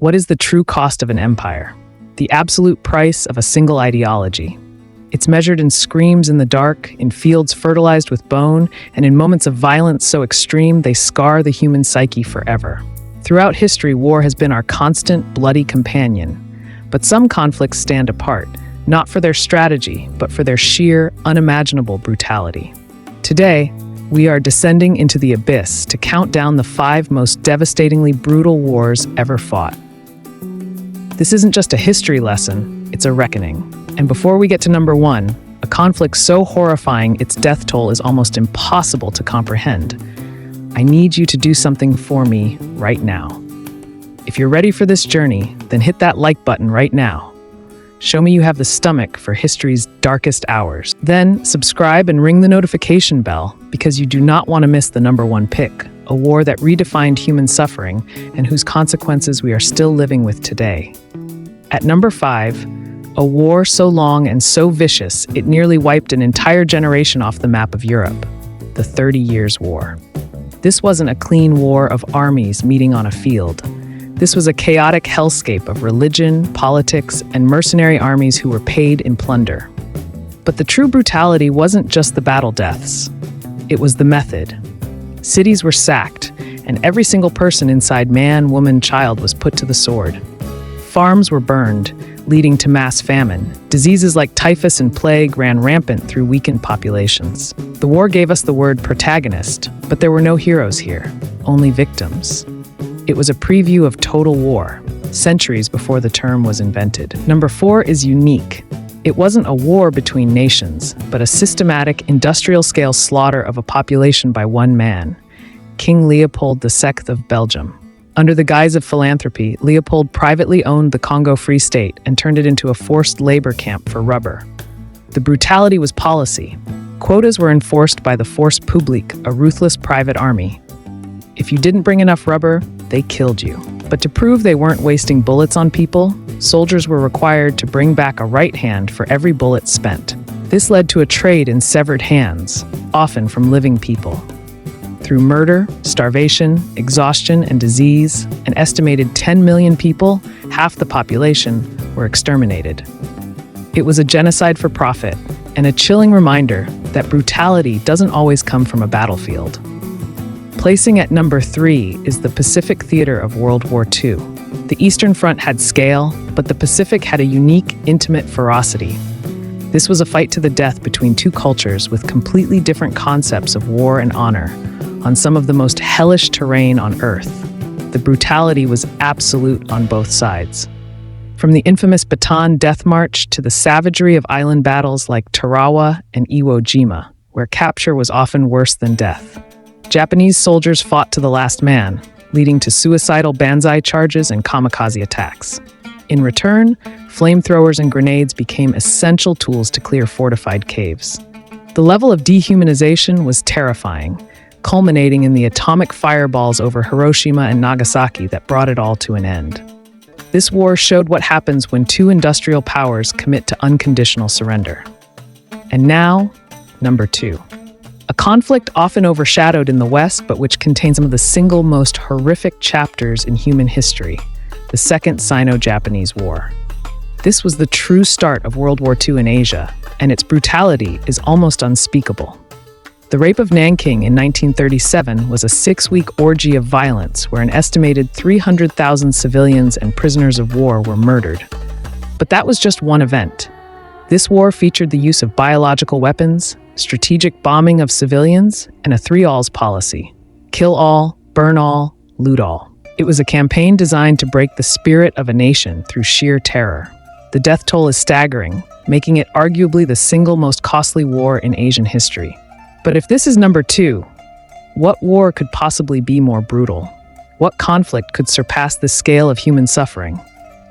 What is the true cost of an empire? The absolute price of a single ideology. It's measured in screams in the dark, in fields fertilized with bone, and in moments of violence so extreme they scar the human psyche forever. Throughout history, war has been our constant, bloody companion. But some conflicts stand apart, not for their strategy, but for their sheer, unimaginable brutality. Today, we are descending into the abyss to count down the 5 most devastatingly brutal wars ever fought. This isn't just a history lesson, it's a reckoning. And before we get to number 1, a conflict so horrifying its death toll is almost impossible to comprehend, I need you to do something for me right now. If you're ready for this journey, then hit that like button right now. Show me you have the stomach for history's darkest hours. Then subscribe and ring the notification bell because you do not want to miss the number 1 pick, a war that redefined human suffering and whose consequences we are still living with today. At number 5, a war so long and so vicious it nearly wiped an entire generation off the map of Europe, the 30 Years' War. This wasn't a clean war of armies meeting on a field. This was a chaotic hellscape of religion, politics, and mercenary armies who were paid in plunder. But the true brutality wasn't just the battle deaths. It was the method. Cities were sacked, and every single person inside man, woman, child was put to the sword. Farms were burned, leading to mass famine. Diseases like typhus and plague ran rampant through weakened populations. The war gave us the word protagonist, but there were no heroes here, only victims. It was a preview of total war, centuries before the term was invented. Number 4 is unique. It wasn't a war between nations, but a systematic, industrial-scale slaughter of a population by one man, King Leopold II of Belgium. Under the guise of philanthropy, Leopold privately owned the Congo Free State and turned it into a forced labor camp for rubber. The brutality was policy. Quotas were enforced by the Force Publique, a ruthless private army. If you didn't bring enough rubber, they killed you. But to prove they weren't wasting bullets on people, soldiers were required to bring back a right hand for every bullet spent. This led to a trade in severed hands, often from living people. Through murder, starvation, exhaustion, and disease, an estimated 10 million people, half the population, were exterminated. It was a genocide for profit, and a chilling reminder that brutality doesn't always come from a battlefield. Placing at number 3 is the Pacific theater of World War II. The Eastern Front had scale, but the Pacific had a unique, intimate ferocity. This was a fight to the death between two cultures with completely different concepts of war and honor, on some of the most hellish terrain on Earth. The brutality was absolute on both sides. From the infamous Bataan Death March to the savagery of island battles like Tarawa and Iwo Jima, where capture was often worse than death. Japanese soldiers fought to the last man, leading to suicidal banzai charges and kamikaze attacks. In return, flamethrowers and grenades became essential tools to clear fortified caves. The level of dehumanization was terrifying, culminating in the atomic fireballs over Hiroshima and Nagasaki that brought it all to an end. This war showed what happens when two industrial powers commit to unconditional surrender. And now, number 2. A conflict often overshadowed in the West, but which contains some of the single most horrific chapters in human history, the Second Sino-Japanese War. This was the true start of World War II in Asia, and its brutality is almost unspeakable. The rape of Nanking in 1937 was a 6-week orgy of violence where an estimated 300,000 civilians and prisoners of war were murdered. But that was just one event. This war featured the use of biological weapons, strategic bombing of civilians, and a 3-alls policy: kill all, burn all, loot all. It was a campaign designed to break the spirit of a nation through sheer terror. The death toll is staggering, making it arguably the single most costly war in Asian history. But if this is number 2, what war could possibly be more brutal? What conflict could surpass the scale of human suffering?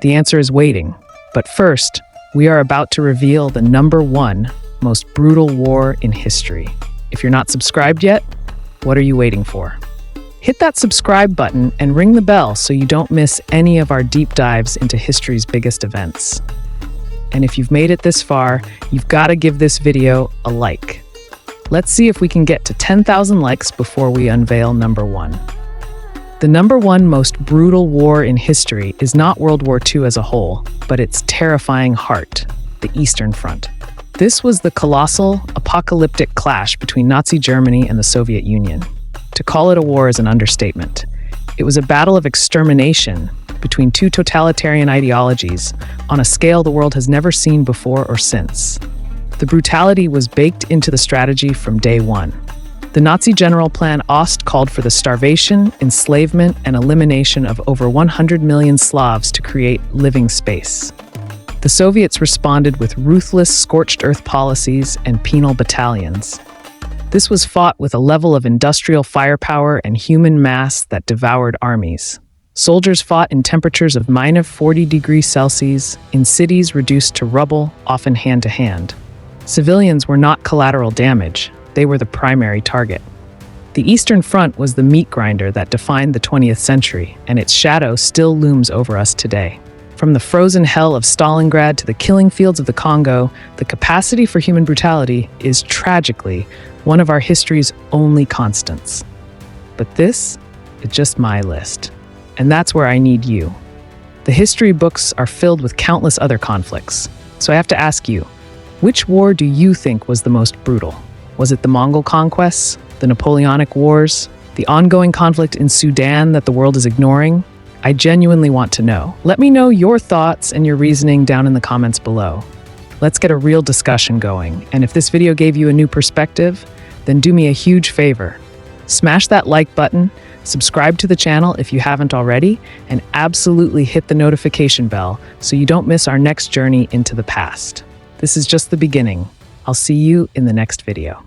The answer is waiting. But first, we are about to reveal the number 1 most brutal war in history. If you're not subscribed yet, what are you waiting for? Hit that subscribe button and ring the bell so you don't miss any of our deep dives into history's biggest events. And if you've made it this far, you've got to give this video a like. Let's see if we can get to 10,000 likes before we unveil number 1. The number one most brutal war in history is not World War II as a whole, but its terrifying heart, the Eastern Front. This was the colossal, apocalyptic clash between Nazi Germany and the Soviet Union. To call it a war is an understatement. It was a battle of extermination between two totalitarian ideologies on a scale the world has never seen before or since. The brutality was baked into the strategy from day one. The Nazi General Plan Ost called for the starvation, enslavement, and elimination of over 100 million Slavs to create living space. The Soviets responded with ruthless scorched earth policies and penal battalions. This was fought with a level of industrial firepower and human mass that devoured armies. Soldiers fought in temperatures of -40 degrees Celsius, in cities reduced to rubble, often hand to hand. Civilians were not collateral damage, they were the primary target. The Eastern Front was the meat grinder that defined the 20th century, and its shadow still looms over us today. From the frozen hell of Stalingrad to the killing fields of the Congo, the capacity for human brutality is tragically one of our history's only constants. But this is just my list. And that's where I need you. The history books are filled with countless other conflicts. So I have to ask you, which war do you think was the most brutal? Was it the Mongol conquests, the Napoleonic Wars, the ongoing conflict in Sudan that the world is ignoring? I genuinely want to know. Let me know your thoughts and your reasoning down in the comments below. Let's get a real discussion going. And if this video gave you a new perspective, then do me a huge favor. Smash that like button, subscribe to the channel if you haven't already, and absolutely hit the notification bell so you don't miss our next journey into the past. This is just the beginning. I'll see you in the next video.